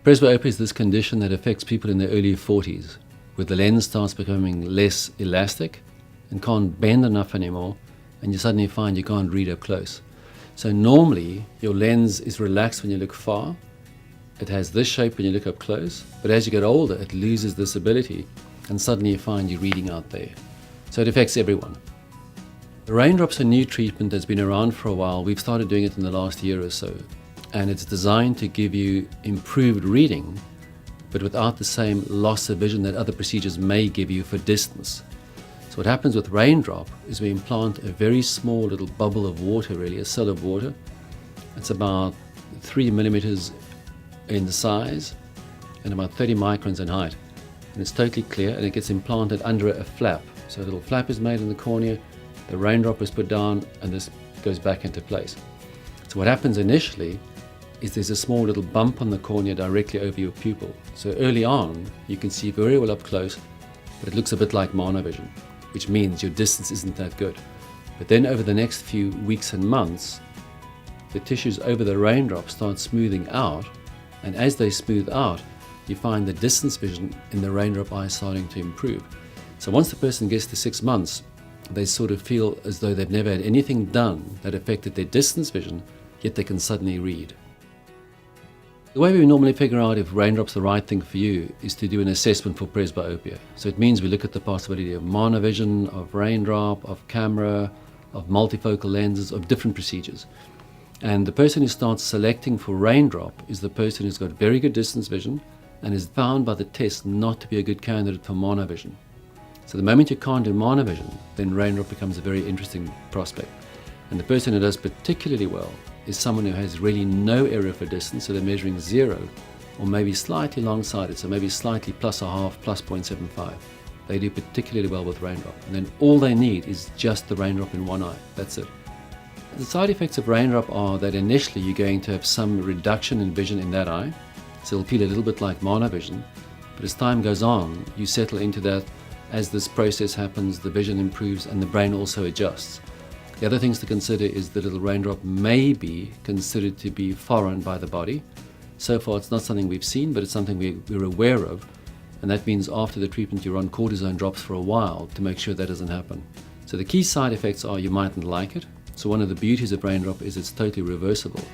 Presbyopia is this condition that affects people in their early 40s, where the lens starts becoming less elastic and can't bend enough anymore, and you suddenly find you can't read up close. So normally your lens is relaxed when you look far, it has this shape when you look up close, but as you get older it loses this ability and suddenly you find you're reading out there. So it affects everyone. The Raindrop's a new treatment that's been around for a while. We've started doing it in the last year or so, and it's designed to give you improved reading but without the same loss of vision that other procedures may give you for distance. So what happens with Raindrop is we implant a very small little bubble of water, really a cell of water. It's about 3 millimeters in the size and about 30 microns in height, and it's totally clear, and it gets implanted under a flap. So a little flap is made in the cornea, the Raindrop is put down, and this goes back into place. So what happens initially is there's a small little bump on the cornea directly over your pupil. So early on you can see very well up close, but it looks a bit like monovision, which means your distance isn't that good. But then over the next few weeks and months, the tissues over the Raindrop start smoothing out, and as they smooth out, you find the distance vision in the Raindrop eye starting to improve. So once the person gets to 6 months, they sort of feel as though they've never had anything done that affected their distance vision, yet they can suddenly read. The way we normally figure out if Raindrop's the right thing for you is to do an assessment for presbyopia. So it means we look at the possibility of monovision, of Raindrop, of camera, of multifocal lenses, of different procedures. And the person who starts selecting for Raindrop is the person who's got very good distance vision and is found by the test not to be a good candidate for monovision. So the moment you can't do monovision, then Raindrop becomes a very interesting prospect. And the person who does particularly well is someone who has really no area for distance, so they're measuring 0 or maybe slightly long-sighted, so maybe slightly +0.5, +0.75. They do particularly well with Raindrop, and then all they need is just the Raindrop in one eye. That's it. The side effects of Raindrop are that initially you're going to have some reduction in vision in that eye, so it'll feel a little bit like monovision, but as time goes on you settle into that. As this process happens, the vision improves and the brain also adjusts. The other things to consider is the little Raindrop may be considered to be foreign by the body. So far it's not something we've seen, but it's something we're aware of, and that means after the treatment you're on cortisone drops for a while to make sure that doesn't happen. So the key side effects are you mightn't like it. So one of the beauties of Raindrop is it's totally reversible.